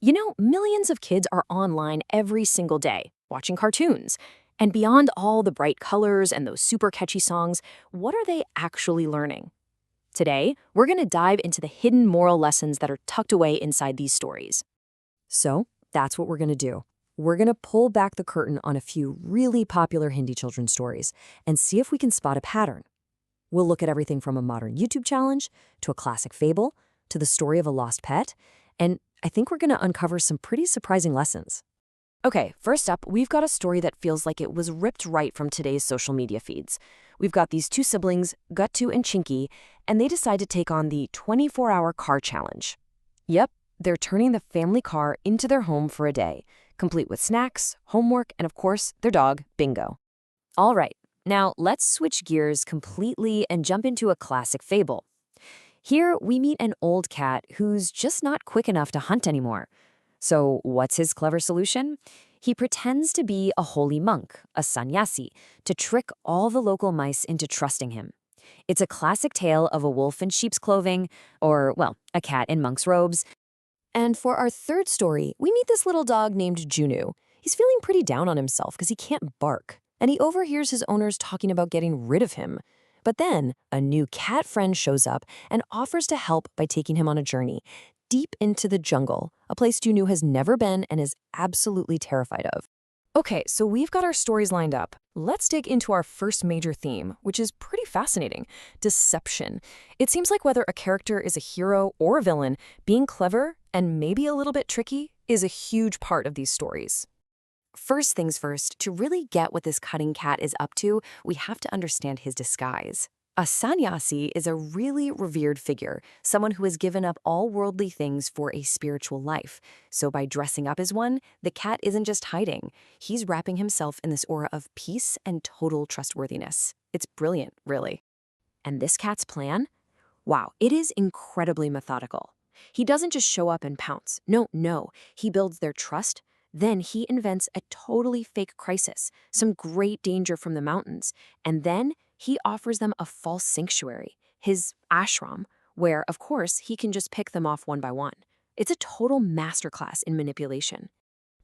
Millions of kids are online every single day, watching cartoons. And beyond all the bright colors and those super catchy songs, what are they actually learning? Today, we're going to dive into the hidden moral lessons that are tucked away inside these stories. So, that's what we're going to do. We're going to pull back the curtain on a few really popular Hindi children's stories and see if we can spot a pattern. We'll look at everything from a modern YouTube challenge to a classic fable to the story of a lost pet, and I think we're going to uncover some pretty surprising lessons. Okay, first up, we've got a story that feels like it was ripped right from today's social media feeds. We've got these two siblings, Guttu and Chinky, and they decide to take on the 24-hour car challenge. Yep, they're turning the family car into their home for a day, complete with snacks, homework, and of course, their dog, Bingo. All right, now let's switch gears completely and jump into a classic fable. Here, we meet an old cat who's just not quick enough to hunt anymore. So what's his clever solution? He pretends to be a holy monk, a sannyasi, to trick all the local mice into trusting him. It's a classic tale of a wolf in sheep's clothing, or, well, a cat in monk's robes. And for our third story, we meet this little dog named Junu. He's feeling pretty down on himself because he can't bark, and he overhears his owners talking about getting rid of him. But then, a new cat friend shows up and offers to help by taking him on a journey deep into the jungle, a place Junu has never been and is absolutely terrified of. Okay, so we've got our stories lined up. Let's dig into our first major theme, which is pretty fascinating: deception. It seems like whether a character is a hero or a villain, being clever and maybe a little bit tricky is a huge part of these stories. First things first, to really get what this cutting cat is up to, we have to understand his disguise. A sannyasi is a really revered figure, someone who has given up all worldly things for a spiritual life. So by dressing up as one, the cat isn't just hiding. He's wrapping himself in this aura of peace and total trustworthiness. It's brilliant, really. And this cat's plan? Wow, it is incredibly methodical. He doesn't just show up and pounce. No. He builds their trust. Then he invents a totally fake crisis, some great danger from the mountains, and then he offers them a false sanctuary, his ashram, where, of course, he can just pick them off one by one. It's a total masterclass in manipulation.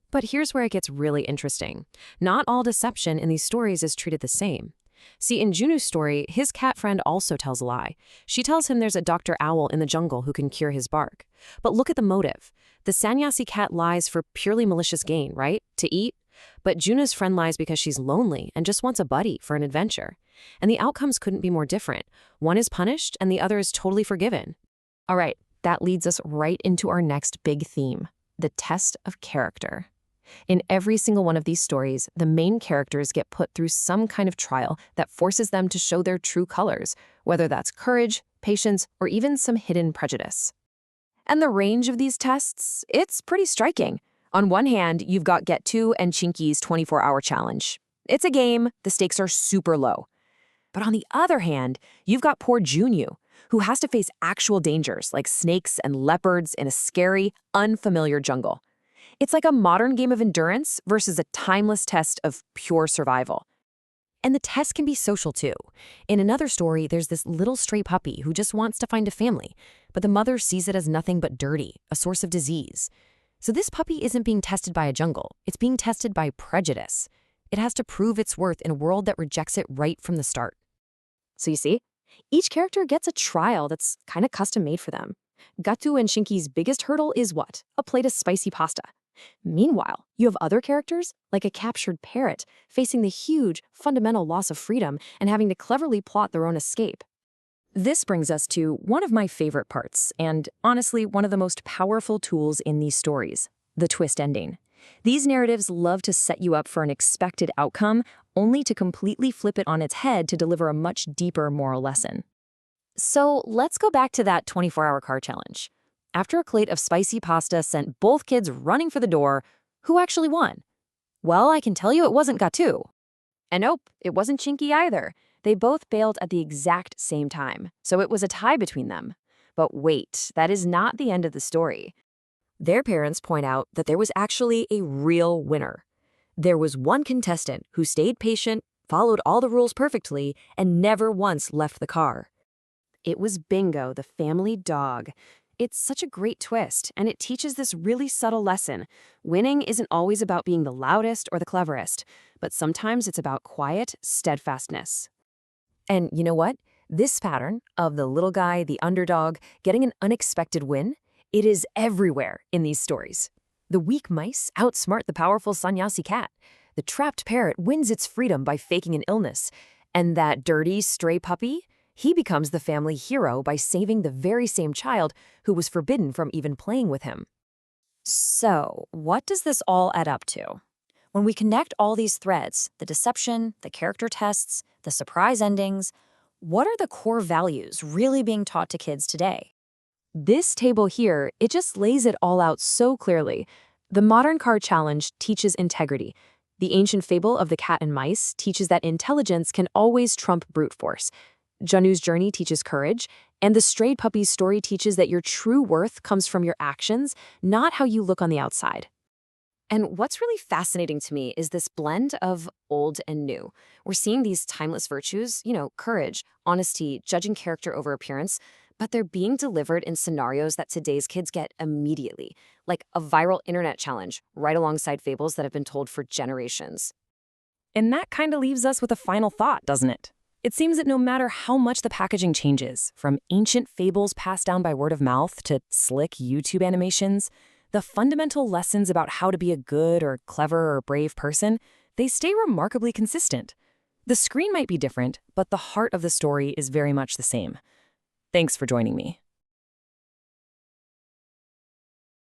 But here's where it gets really interesting. Not all deception in these stories is treated the same. See, in Junu's story, his cat friend also tells a lie. She tells him there's a Dr. Owl in the jungle who can cure his bark. But look at the motive. The sannyasi cat lies for purely malicious gain, right? To eat. But Junu's friend lies because she's lonely and just wants a buddy for an adventure. And the outcomes couldn't be more different. One is punished and the other is totally forgiven. All right, that leads us right into our next big theme, the test of character. In every single one of these stories, the main characters get put through some kind of trial that forces them to show their true colors, whether that's courage, patience, or even some hidden prejudice. And the range of these tests, it's pretty striking. On one hand, you've got Guttu and Chinky's 24-hour challenge. It's a game, the stakes are super low. But on the other hand, you've got poor Junu, who has to face actual dangers like snakes and leopards in a scary, unfamiliar jungle. It's like a modern game of endurance versus a timeless test of pure survival. And the test can be social too. In another story, there's this little stray puppy who just wants to find a family, but the mother sees it as nothing but dirty, a source of disease. So this puppy isn't being tested by a jungle, it's being tested by prejudice. It has to prove its worth in a world that rejects it right from the start. So you see, each character gets a trial that's kind of custom made for them. Guttu and Chinky's biggest hurdle is what? A plate of spicy pasta. Meanwhile, you have other characters, like a captured parrot, facing the huge, fundamental loss of freedom and having to cleverly plot their own escape. This brings us to one of my favorite parts, and honestly, one of the most powerful tools in these stories, the twist ending. These narratives love to set you up for an expected outcome, only to completely flip it on its head to deliver a much deeper moral lesson. So let's go back to that 24-hour car challenge. After a plate of spicy pasta sent both kids running for the door, who actually won? Well, I can tell you it wasn't Guttu. And nope, it wasn't Chinky either. They both bailed at the exact same time, so it was a tie between them. But wait, that is not the end of the story. Their parents point out that there was actually a real winner. There was one contestant who stayed patient, followed all the rules perfectly, and never once left the car. It was Bingo, the family dog. It's such a great twist, and it teaches this really subtle lesson. Winning isn't always about being the loudest or the cleverest, but sometimes it's about quiet steadfastness. And you know what? This pattern of the little guy, the underdog, getting an unexpected win, it is everywhere in these stories. The weak mice outsmart the powerful sannyasi cat. The trapped parrot wins its freedom by faking an illness. And that dirty, stray puppy, he becomes the family hero by saving the very same child who was forbidden from even playing with him. So, what does this all add up to? When we connect all these threads, the deception, the character tests, the surprise endings, what are the core values really being taught to kids today? This table here, it just lays it all out so clearly. The modern card challenge teaches integrity. The ancient fable of the cat and mice teaches that intelligence can always trump brute force. Janu's journey teaches courage, and the strayed puppy's story teaches that your true worth comes from your actions, not how you look on the outside. And what's really fascinating to me is this blend of old and new. We're seeing these timeless virtues, courage, honesty, judging character over appearance, but they're being delivered in scenarios that today's kids get immediately, like a viral internet challenge, right alongside fables that have been told for generations. And that kind of leaves us with a final thought, doesn't it? It seems that no matter how much the packaging changes, from ancient fables passed down by word of mouth to slick YouTube animations, the fundamental lessons about how to be a good or clever or brave person, they stay remarkably consistent. The screen might be different, but the heart of the story is very much the same. Thanks for joining me.